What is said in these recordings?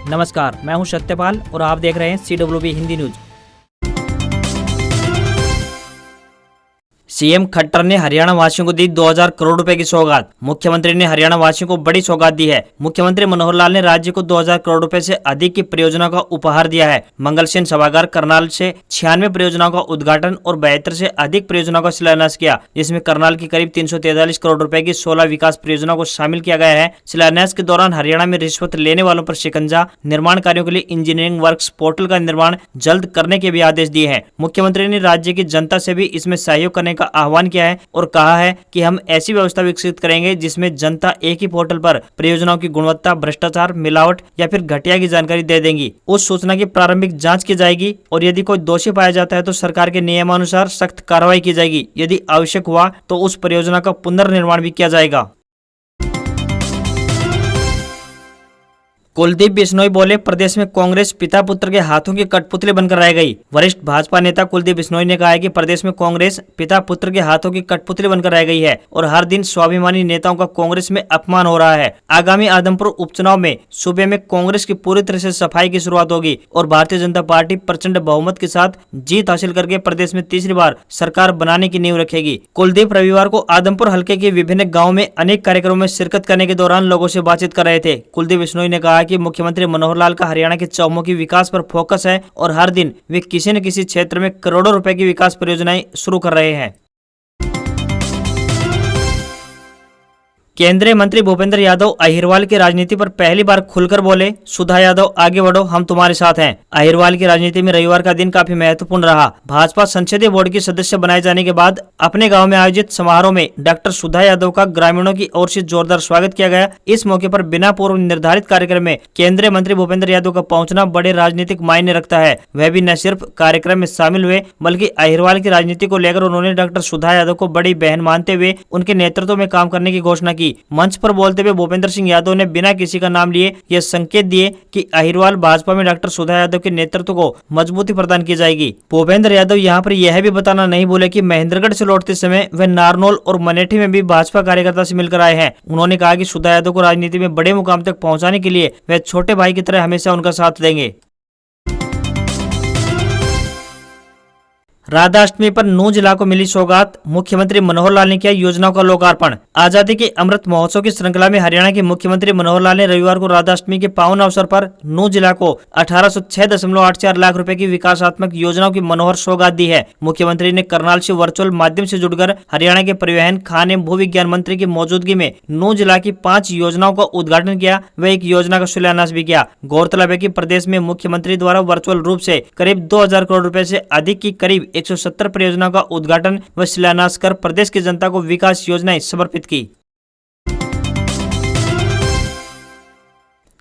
नमस्कार, मैं हूं सत्यपाल और आप देख रहे हैं CWB Hindi news. CM Khattar ने हरियाणा वासियों को दी 2000 करोड़ रुपए की सौगात। मुख्यमंत्री ने हरियाणा वासियों को बड़ी सौगात दी है। मुख्यमंत्री मनोहर लाल ने राज्य को 2000 करोड़ रुपए से अधिक की परियोजनाओं का उपहार दिया है। मंगलसेन सभागार करनाल से 96 परियोजनाओं का उद्घाटन और 72 से अधिक परियोजनाओं का शिलान्यास किया, जिसमें करनाल की करीब 343 करोड़ रुपए की 16 विकास परियोजनाओं को शामिल किया गया है। शिलान्यास के दौरान हरियाणा में रिश्वत लेने वालों पर शिकंजा, निर्माण कार्यों के लिए इंजीनियरिंग वर्क्स पोर्टल का निर्माण जल्द करने के भी आदेश दिए हैं। मुख्यमंत्री ने राज्य की जनता से भी इसमें सहयोग करने का आह्वान किया है और कहा है कि हम ऐसी व्यवस्था विकसित करेंगे जिसमें जनता एक ही पोर्टल पर परियोजनाओं की गुणवत्ता, भ्रष्टाचार, मिलावट या फिर घटिया की जानकारी दे देंगी। उस सूचना की प्रारंभिक जांच की जाएगी और यदि कोई दोषी पाया जाता है तो सरकार के नियमानुसार सख्त कार्रवाई की जाएगी। यदि आवश्यक हुआ तो उस परियोजना का पुनर्निर्माण भी किया जाएगा। कुलदीप बिश्नोई बोले, प्रदेश में कांग्रेस पिता पुत्र के हाथों की कठपुतली बनकर रह गई। वरिष्ठ भाजपा नेता कुलदीप बिश्नोई ने कहा है कि प्रदेश में कांग्रेस पिता पुत्र के हाथों की कठपुतली बनकर रह गई है और हर दिन स्वाभिमानी नेताओं का कांग्रेस में अपमान हो रहा है। आगामी आदमपुर उपचुनाव में सूबे में कांग्रेस की पूरी तरह से सफाई की शुरुआत होगी और भारतीय जनता पार्टी प्रचंड बहुमत के साथ जीत हासिल करके प्रदेश में तीसरी बार सरकार बनाने की नींव रखेगी। कुलदीप रविवार को आदमपुर हलके के विभिन्न गाँव में अनेक कार्यक्रमों में शिरकत करने के दौरान लोगों से बातचीत कर रहे थे। कुलदीप बिश्नोई ने कहा कि मुख्यमंत्री मनोहर लाल का हरियाणा के चौमुखी विकास पर फोकस है और हर दिन वे किसी न किसी क्षेत्र में करोड़ों रुपए की विकास परियोजनाएं शुरू कर रहे हैं। केंद्रीय मंत्री भूपेंद्र यादव अहिरवाल की राजनीति पर पहली बार खुलकर बोले, सुधा यादव आगे बढ़ो, हम तुम्हारे साथ हैं। अहिरवाल की राजनीति में रविवार का दिन काफी महत्वपूर्ण रहा। भाजपा संसदीय बोर्ड की सदस्य बनाए जाने के बाद अपने गांव में आयोजित समारोह में डॉक्टर सुधा यादव का ग्रामीणों की ओर से जोरदार स्वागत किया गया। इस मौके पर बिना पूर्व निर्धारित कार्यक्रम में केंद्रीय मंत्री भूपेंद्र यादव का पहुंचना बड़े राजनीतिक मायने रखता है। वह भी न सिर्फ कार्यक्रम में शामिल हुए बल्कि अहिरवाल की राजनीति को लेकर उन्होंने डॉक्टर सुधा यादव को बड़ी बहन मानते हुए उनके नेतृत्व में काम करने की घोषणा की। मंच पर बोलते हुए भूपेंद्र सिंह यादव ने बिना किसी का नाम लिए यह संकेत दिए कि अहिरवाल भाजपा में डॉक्टर सुधा यादव के नेतृत्व को मजबूती प्रदान की जाएगी। भूपेंद्र यादव यहां पर यह भी बताना नहीं भूले कि महेंद्रगढ़ से लौटते समय वे नारनौल और मनेठी में भी भाजपा कार्यकर्ता से मिलकर आए हैं। उन्होंने कहा कि सुधा यादव को राजनीति में बड़े मुकाम तक पहुंचाने के लिए वे छोटे भाई की तरह हमेशा उनका साथ देंगे। राधाअष्टमी पर नूंह जिला को मिली सौगात, मुख्यमंत्री मनोहर लाल ने किया योजनाओं का लोकार्पण। आजादी के अमृत महोत्सव की श्रृंखला में हरियाणा के मुख्यमंत्री मनोहर लाल ने रविवार को राधाअष्टमी के पावन अवसर पर नूंह जिला को 1806.84 लाख रुपए की विकासात्मक योजनाओं की मनोहर सौगात दी है। मुख्यमंत्री ने करनाल से वर्चुअल माध्यम से जुड़कर हरियाणा के परिवहन, खान एवं भू विज्ञान मंत्री की मौजूदगी में नूंह जिला की 5 योजनाओं का उद्घाटन किया व एक योजना का शिलान्यास भी किया। गौरतलब है कि प्रदेश में मुख्यमंत्री द्वारा वर्चुअल रूप से करीब 2000 करोड़ रुपए से अधिक की करीब 170 परियोजनाओं का उद्घाटन व शिलान्यास कर प्रदेश की जनता को विकास योजनाएं समर्पित की।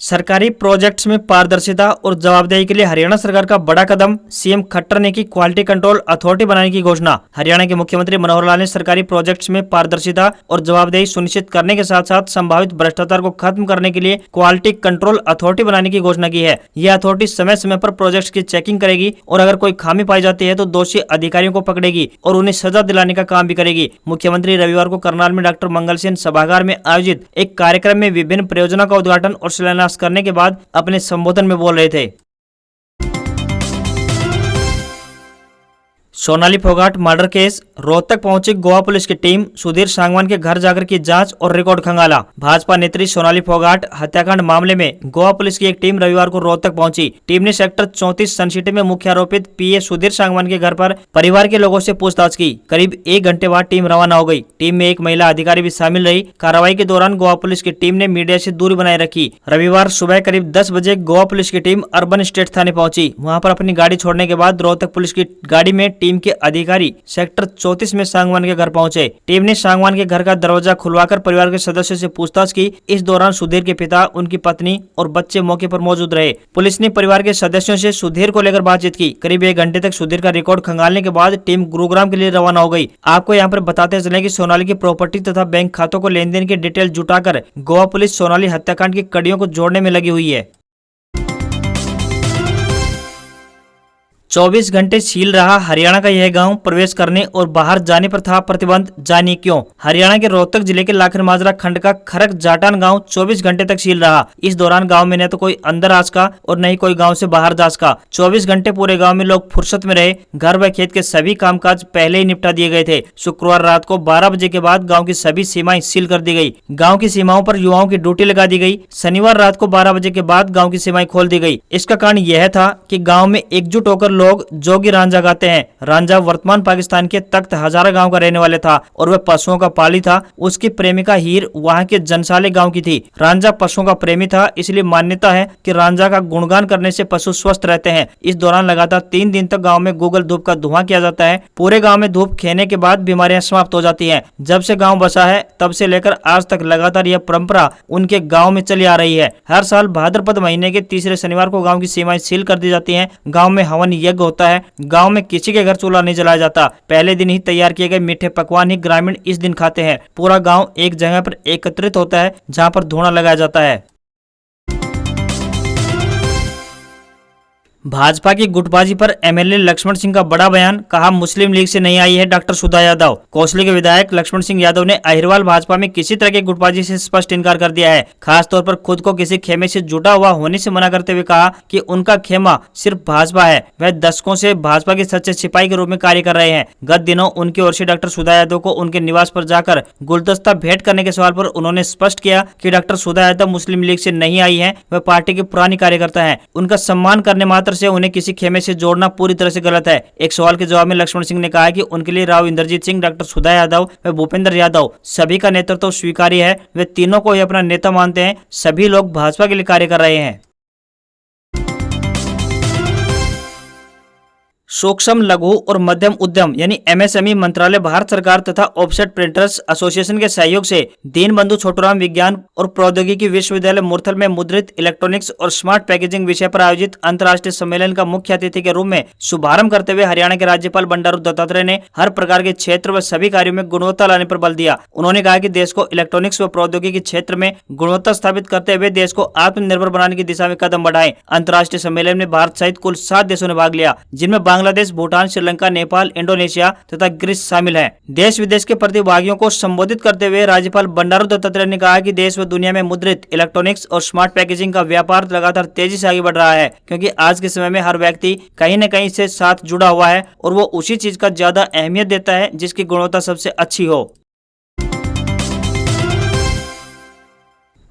सरकारी प्रोजेक्ट्स में पारदर्शिता और जवाबदेही के लिए हरियाणा सरकार का बड़ा कदम, सीएम खट्टर ने की क्वालिटी कंट्रोल अथॉरिटी बनाने की घोषणा। हरियाणा के मुख्यमंत्री मनोहर लाल ने सरकारी प्रोजेक्ट्स में पारदर्शिता और जवाबदेही सुनिश्चित करने के साथ साथ संभावित भ्रष्टाचार को खत्म करने के लिए क्वालिटी कंट्रोल अथॉरिटी बनाने की घोषणा की है। यह अथॉरिटी समय समय पर प्रोजेक्ट्स की चेकिंग करेगी और अगर कोई खामी पाई जाती है तो दोषी अधिकारियों को पकड़ेगी और उन्हें सजा दिलाने का काम भी करेगी। मुख्यमंत्री रविवार को करनाल में डॉक्टर मंगलसेन सभागार में आयोजित एक कार्यक्रम में विभिन्न परियोजनाओं का उद्घाटन और शिलान्यास करने के बाद अपने संबोधन में बोल रहे थे। सोनाली फोगाट मर्डर केस, रोहतक पहुंची गोवा पुलिस की टीम, सुधीर सांगवान के घर जाकर की जांच और रिकॉर्ड खंगाला। भाजपा नेत्री सोनाली फोगाट हत्याकांड मामले में गोवा पुलिस की एक टीम रविवार को रोहतक पहुंची। टीम ने सेक्टर 34 सनसिटी में मुख्य आरोपित पीए सुधीर सांगवान के घर पर परिवार के लोगों से पूछताछ की। करीब 1 घंटे बाद टीम रवाना हो गई। टीम में एक महिला अधिकारी भी शामिल रही। कार्रवाई के दौरान गोवा पुलिस की टीम ने मीडिया से दूरी बनाए रखी। रविवार सुबह करीब 10 बजे गोवा पुलिस की टीम अर्बन स्टेट थाने पहुंची। वहां पर अपनी गाड़ी छोड़ने के बाद रोहतक पुलिस की गाड़ी में टीम के अधिकारी सेक्टर 34 में सांगवान के घर पहुंचे। टीम ने सांगवान के घर का दरवाजा खुलवाकर परिवार के सदस्यों से पूछताछ की। इस दौरान सुधीर के पिता, उनकी पत्नी और बच्चे मौके पर मौजूद रहे। पुलिस ने परिवार के सदस्यों से सुधीर को लेकर बातचीत की। करीब 1 घंटे तक सुधीर का रिकॉर्ड खंगालने के बाद टीम गुरुग्राम के लिए रवाना हो गई। आपको यहाँ पर बताते चले कि सोनाली की प्रॉपर्टी तथा बैंक खातों को लेन देन की डिटेल जुटाकर गोवा पुलिस सोनाली हत्याकांड की कड़ियों को जोड़ने में लगी हुई है। 24 घंटे सील रहा हरियाणा का यह गांव। प्रवेश करने और बाहर जाने पर था प्रतिबंध, जानिए क्यों। हरियाणा के रोहतक जिले के लाखन माजरा खंड का खरक जाटान गांव 24 घंटे तक सील रहा। इस दौरान गांव में न तो कोई अंदर आ सका और न ही कोई गांव से बाहर जा सका। 24 घंटे पूरे गांव में लोग फुर्सत में रहे। घर व खेत के सभी कामकाज पहले ही निपटा दिए गए थे। शुक्रवार रात को 12 बजे के बाद गाँव की सभी सीमाएं सील कर दी गयी। गाँव की सीमाओं पर युवाओं की ड्यूटी लगा दी गयी। शनिवार रात को 12 बजे के बाद गाँव की सीमाएं खोल दी गयी। इसका कारण यह था कि गाँव में एकजुट होकर लोग जोगी रांझा गाते हैं। रांझा वर्तमान पाकिस्तान के तख्त हजारा गांव का रहने वाले था और वह पशुओं का पाली था। उसकी प्रेमिका हीर वहां के जनसाले गांव की थी। रांझा पशुओं का प्रेमी था, इसलिए मान्यता है कि रांझा का गुणगान करने से पशु स्वस्थ रहते हैं। इस दौरान लगातार 3 दिन तक गाँव में गूगल धूप का धुआं किया जाता है। पूरे गाँव में धूप खेने के बाद बीमारियां समाप्त हो जाती है। जब से गाँव बसा है तब से लेकर आज तक लगातार यह परंपरा उनके गाँव में चली आ रही है। हर साल भाद्रपद महीने के तीसरे शनिवार को गाँव की सीमाएं सील कर दी जाती है। गाँव में हवन यज्ञ होता है। गांव में किसी के घर चूल्हा नहीं जलाया जाता। पहले दिन ही तैयार किए गए मीठे पकवान ही ग्रामीण इस दिन खाते हैं। पूरा गांव एक जगह पर एकत्रित होता है जहां पर धुआं लगाया जाता है। भाजपा की गुटबाजी पर एमएलए लक्ष्मण सिंह का बड़ा बयान। कहा, मुस्लिम लीग से नहीं आई है डॉक्टर सुधा यादव। कोसली के विधायक लक्ष्मण सिंह यादव ने अहिरवाल भाजपा में किसी तरह की गुटबाजी से स्पष्ट इनकार कर दिया है। खास तौर पर खुद को किसी खेमे से जुटा हुआ होने से मना करते हुए कहा कि उनका खेमा सिर्फ भाजपा है। वह दशकों से भाजपा के सच्चे सिपाही के रूप में कार्य कर रहे हैं। गत दिनों उनकी ओर से डॉक्टर सुधा यादव को उनके निवास पर जाकर गुलदस्ता भेंट करने के सवाल पर उन्होंने स्पष्ट किया कि डॉक्टर सुधा यादव मुस्लिम लीग से नहीं आई है, वह पार्टी की पुरानी कार्यकर्ता है। उनका सम्मान करने मात्र से उन्हें किसी खेमे से जोड़ना पूरी तरह से गलत है। एक सवाल के जवाब में लक्ष्मण सिंह ने कहा कि उनके लिए राव इंद्रजीत सिंह, डॉक्टर सुधा यादव व भूपेंद्र यादव सभी का नेतृत्व स्वीकार्य है। वे तीनों को ही अपना नेता मानते हैं। सभी लोग भाजपा के लिए कार्य कर रहे हैं। सूक्ष्म, लघु और मध्यम उद्यम यानी एमएसएमई मंत्रालय भारत सरकार तथा ऑफसेट प्रिंटर्स एसोसिएशन के सहयोग से दीनबंधु छोटूराम विज्ञान और प्रौद्योगिकी विश्वविद्यालय मुरथल में मुद्रित इलेक्ट्रॉनिक्स और स्मार्ट पैकेजिंग विषय पर आयोजित अंतर्राष्ट्रीय सम्मेलन का मुख्य अतिथि के रूप में शुभारंभ करते हुए हरियाणा के राज्यपाल बंडारू दत्तात्रेय ने हर प्रकार के क्षेत्र व सभी कार्यों में गुणवत्ता लाने पर बल दिया। उन्होंने कहा कि देश को इलेक्ट्रॉनिक्स व प्रौद्योगिकी क्षेत्र में गुणवत्ता स्थापित करते हुए देश को आत्मनिर्भर बनाने की दिशा में कदम बढ़ाएं। अंतर्राष्ट्रीय सम्मेलन में भारत सहित कुल 7 देशों ने भाग लिया, जिनमें बांग्लादेश, भूटान, श्रीलंका, नेपाल, इंडोनेशिया तथा ग्रीस शामिल हैं। देश विदेश के प्रतिभागियों को संबोधित करते हुए राज्यपाल बंडारू दत्तात्रेय ने कहा कि देश व दुनिया में मुद्रित इलेक्ट्रॉनिक्स और स्मार्ट पैकेजिंग का व्यापार लगातार तेजी से आगे बढ़ रहा है, क्योंकि आज के समय में हर व्यक्ति कहीं न कहीं से साथ जुड़ा हुआ है और वो उसी चीज का ज्यादा अहमियत देता है जिसकी गुणवत्ता सबसे अच्छी हो।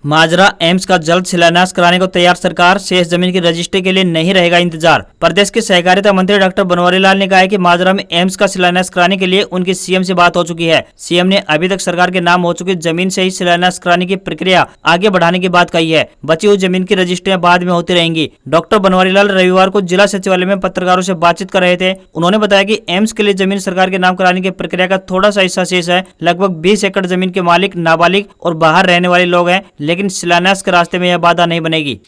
माजरा एम्स का जल्द शिलान्यास कराने को तैयार सरकार। शेष जमीन की रजिस्ट्री के लिए नहीं रहेगा इंतजार। प्रदेश के सहकारिता मंत्री डॉक्टर बनवारी लाल ने कहा है कि माजरा में एम्स का शिलान्यास कराने के लिए उनकी सीएम से बात हो चुकी है। सीएम ने अभी तक सरकार के नाम हो चुकी जमीन से ही शिलान्यास कराने की प्रक्रिया आगे बढ़ाने की बात कही है। बची हुई जमीन की रजिस्ट्रियां बाद में होती रहेंगी। डॉक्टर बनवारी लाल रविवार को जिला सचिवालय में पत्रकारों से बातचीत कर रहे थे। उन्होंने बताया कि एम्स के लिए जमीन सरकार के नाम कराने की प्रक्रिया का थोड़ा सा हिस्सा शेष है। लगभग 20 एकड़ जमीन के मालिक नाबालिग और बाहर रहने वाले लोग हैं, लेकिन शिलान्यास के रास्ते में यह बाधा नहीं बनेगी।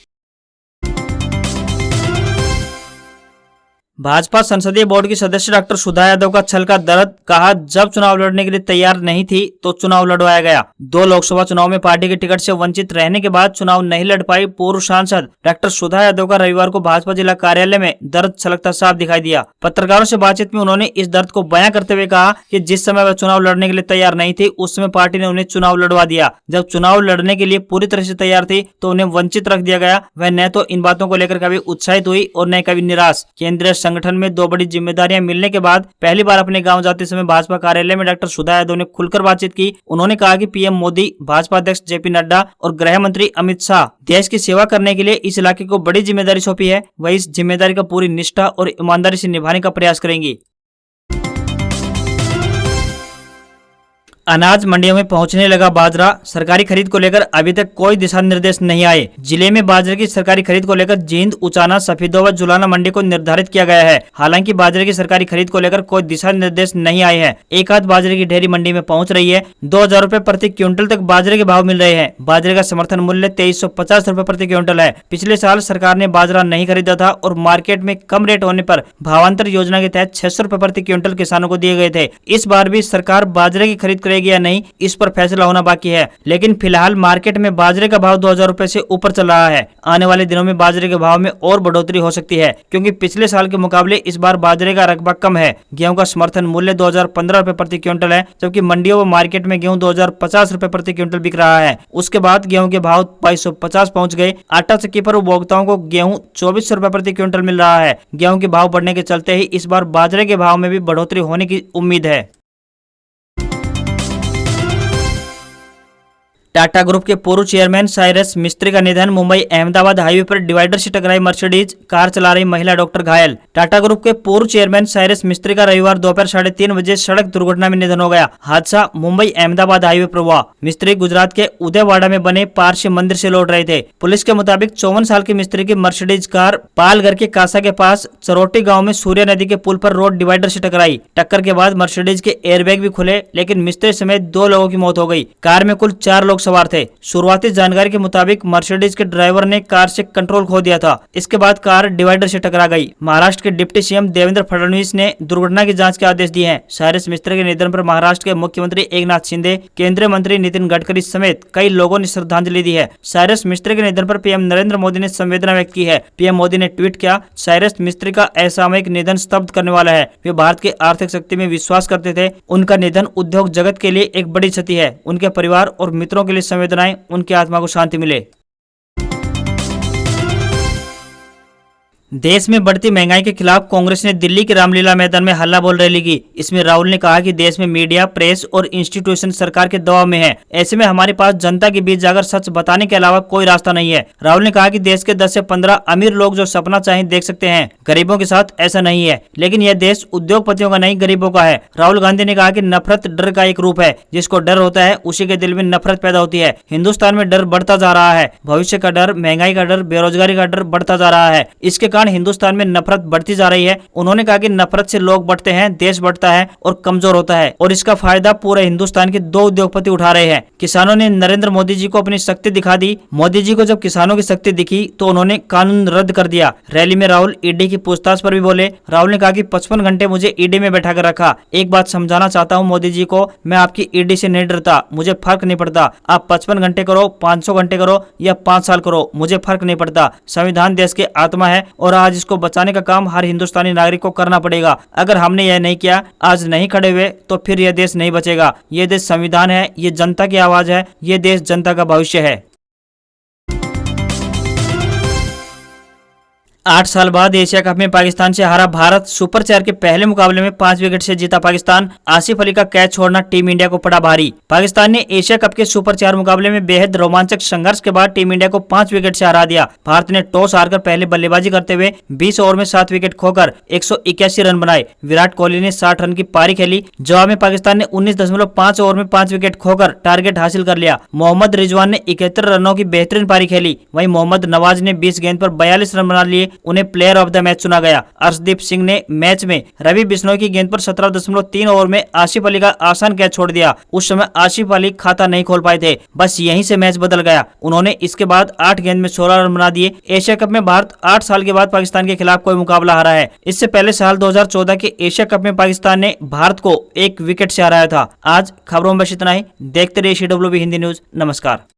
भाजपा संसदीय बोर्ड की सदस्य डॉक्टर सुधा यादव का छल का दर्द। कहा, जब चुनाव लड़ने के लिए तैयार नहीं थी तो चुनाव लड़वाया गया। 2 लोकसभा चुनाव में पार्टी के टिकट से वंचित रहने के बाद चुनाव नहीं लड़ पाई पूर्व सांसद डॉक्टर सुधा यादव का रविवार को भाजपा जिला कार्यालय में दर्द छलकता साफ दिखाई दिया। पत्रकारों से बातचीत में उन्होंने इस दर्द को बयां करते हुए कहा कि जिस समय वह चुनाव लड़ने के लिए तैयार नहीं थी उस समय पार्टी ने उन्हें चुनाव लड़वा दिया। जब चुनाव लड़ने के लिए पूरी तरह से तैयार थी तो उन्हें वंचित रख दिया गया। वह न तो इन बातों को लेकर कभी उत्साहित हुई और न कभी निराश। केंद्रीय संगठन में 2 बड़ी जिम्मेदारियां मिलने के बाद पहली बार अपने गांव जाते समय भाजपा कार्यालय में डॉक्टर सुधा यादव ने खुलकर बातचीत की। उन्होंने कहा कि पीएम मोदी, भाजपा अध्यक्ष जेपी नड्डा और गृह मंत्री अमित शाह देश की सेवा करने के लिए इस इलाके को बड़ी जिम्मेदारी सौंपी है। वह इस जिम्मेदारी का पूरी निष्ठा और ईमानदारी से निभाने का प्रयास करेंगी। अनाज मंडियों में पहुंचने लगा बाजरा। सरकारी खरीद को लेकर अभी तक कोई दिशा निर्देश नहीं आए। जिले में बाजरे की सरकारी खरीद को लेकर जींद, उचाना, सफेदो व जुलाना मंडी को निर्धारित किया गया है। हालांकि बाजरे की सरकारी खरीद को लेकर कोई दिशा निर्देश नहीं आए हैं। एक आध बाजरे की ढेरी मंडी में पहुंच रही है। 2000 रुपए प्रति क्विंटल तक बाजरे के भाव मिल रहे हैं। बाजरे का समर्थन मूल्य 2350 रुपए प्रति क्विंटल है। पिछले साल सरकार ने बाजरा नहीं खरीदा था और मार्केट में कम रेट होने पर भावांतर योजना के तहत 600 रुपए प्रति क्विंटल किसानों को दिए गए थे। इस बार भी सरकार बाजरे की खरीद चलेगी या नहीं, इस पर फैसला होना बाकी है। लेकिन फिलहाल मार्केट में बाजरे का भाव 2000 रुपए से ऊपर चल रहा है। आने वाले दिनों में बाजरे के भाव में और बढ़ोतरी हो सकती है, क्योंकि पिछले साल के मुकाबले इस बार बाजरे का रकबा कम है। गेहूं का समर्थन मूल्य 2015 रुपए प्रति क्विंटल है, जबकि मंडियों व मार्केट में गेहूं 2050 रुपए प्रति क्विंटल बिक रहा है। उसके बाद गेहूं के भाव 2250 पहुंच गए। आटा चक्की पर उपभोक्ताओं को गेहूं 2400 रुपए प्रति क्विंटल मिल रहा है। गेहूं के भाव बढ़ने के चलते ही इस बार बाजरे के भाव में भी बढ़ोतरी होने की उम्मीद है। टाटा ग्रुप के पूर्व चेयरमैन साइरस मिस्त्री का निधन। मुंबई अहमदाबाद हाईवे पर डिवाइडर से टकराई मर्सिडीज कार चला रही महिला डॉक्टर घायल। टाटा ग्रुप के पूर्व चेयरमैन साइरस मिस्त्री का रविवार दोपहर 3:30 बजे सड़क दुर्घटना में निधन हो गया। हादसा मुंबई अहमदाबाद हाईवे पर हुआ। मिस्त्री गुजरात के उदयवाड़ा में बने पारसी मंदिर से लौट रहे थे। पुलिस के मुताबिक 54 साल के मिस्त्री की मर्सिडीज कार पालघर के कासा के पास चरोटी गाँव में सूर्य नदी के पुल पर रोड डिवाइडर से टकराई। टक्कर के बाद मर्सिडीज के एयरबैग भी खुले, लेकिन मिस्त्री समेत 2 लोगों की मौत हो गई। कार में कुल 4 लोग सवार थे। शुरुआती जानकारी के मुताबिक मर्सिडीज के ड्राइवर ने कार से कंट्रोल खो दिया था। इसके बाद कार डिवाइडर से टकरा गई। महाराष्ट्र के डिप्टी सीएम देवेंद्र फडणवीस ने दुर्घटना की जांच के आदेश दिए हैं। साइरस मिस्त्री के निधन पर महाराष्ट्र के मुख्यमंत्री एकनाथ शिंदे, केंद्रीय मंत्री नितिन गडकरी समेत कई लोगों ने श्रद्धांजलि दी है। साइरस मिस्त्री के निधन पर पीएम नरेंद्र मोदी ने संवेदना व्यक्त की है। पीएम मोदी ने ट्वीट किया, साइरस मिस्त्री का असामयिक निधन स्तब्ध करने वाला है। वे भारत की आर्थिक शक्ति में विश्वास करते थे। उनका निधन उद्योग जगत के लिए एक बड़ी क्षति है। उनके परिवार और मित्रों के लिए संवेदनाएं, उनकी आत्मा को शांति मिले। देश में बढ़ती महंगाई के खिलाफ कांग्रेस ने दिल्ली के रामलीला मैदान में हल्ला बोल रैली की। इसमें राहुल ने कहा कि देश में मीडिया, प्रेस और इंस्टीट्यूशन सरकार के दबाव में है। ऐसे में हमारे पास जनता के बीच जाकर सच बताने के अलावा कोई रास्ता नहीं है। राहुल ने कहा कि देश के 10 से 15 अमीर लोग जो सपना चाहें देख सकते हैं। गरीबों के साथ ऐसा नहीं है, लेकिन यह देश उद्योगपतियों का नहीं, गरीबों का है। राहुल गांधी ने कहा कि नफरत डर का एक रूप है। जिसको डर होता है उसी के दिल में नफरत पैदा होती है। हिंदुस्तान में डर बढ़ता जा रहा है। भविष्य का डर, महंगाई का डर, बेरोजगारी का डर बढ़ता जा रहा है। इसके कारण हिंदुस्तान में नफरत बढ़ती जा रही है। उन्होंने कहा कि नफरत से लोग बढ़ते हैं, देश बढ़ता है और कमजोर होता है, और इसका फायदा पूरे हिंदुस्तान के 2 उद्योगपति उठा रहे हैं। किसानों ने नरेंद्र मोदी जी को अपनी शक्ति दिखा दी। मोदी जी को जब किसानों की शक्ति दिखी तो उन्होंने कानून रद्द कर दिया। रैली में राहुल ईडी की पूछताछ पर भी बोले। राहुल ने कहा कि 55 घंटे मुझे ईडी में बैठा कर रखा। एक बात समझाना चाहता हूँ मोदी जी को, मैं आपकी ईडी से नहीं डरता, मुझे फर्क नहीं पड़ता। आप 55 घंटे करो, 500 घंटे करो या 5 साल करो, मुझे फर्क नहीं पड़ता। संविधान देश की आत्मा है और आज इसको बचाने का काम हर हिंदुस्तानी नागरिक को करना पड़ेगा। अगर हमने यह नहीं किया, आज नहीं खड़े हुए, तो फिर यह देश नहीं बचेगा। ये देश संविधान है, ये जनता की आवाज है, ये देश जनता का भविष्य है। 8 साल बाद एशिया कप में पाकिस्तान से हारा भारत। सुपर 4 के पहले मुकाबले में 5 विकेट से जीता पाकिस्तान। आसिफ अली का कैच छोड़ना टीम इंडिया को पड़ा भारी। पाकिस्तान ने एशिया कप के सुपर 4 मुकाबले में बेहद रोमांचक संघर्ष के बाद टीम इंडिया को 5 विकेट से हरा दिया। भारत ने टॉस हारकर पहले बल्लेबाजी करते हुए 20 ओवर में 7 विकेट खोकर 181 रन बनाए। विराट कोहली ने 60 रन की पारी खेली। जवाब में पाकिस्तान ने 19.5 ओवर में 5 विकेट खोकर टारगेट हासिल कर लिया। मोहम्मद रिजवान ने 71 रनों की बेहतरीन पारी खेली। वहीं मोहम्मद नवाज ने 20 गेंद पर 42 रन बना लिए। उन्हें प्लेयर ऑफ द मैच चुना गया। अर्शदीप सिंह ने मैच में रवि बिश्नोई की गेंद पर 17.3 ओवर में आसिफ अली का आसान कैच छोड़ दिया। उस समय आसिफ अली खाता नहीं खोल पाए थे, बस यहीं से मैच बदल गया। उन्होंने इसके बाद 8 गेंद में 16 रन बना दिए। एशिया कप में भारत 8 साल के बाद पाकिस्तान के खिलाफ कोई मुकाबला हारा है। इससे पहले साल 2014 के एशिया कप में पाकिस्तान ने भारत को 1 विकेट से हराया था। आज खबरों में बस इतना ही। देखते रहिए CWB हिंदी न्यूज। नमस्कार।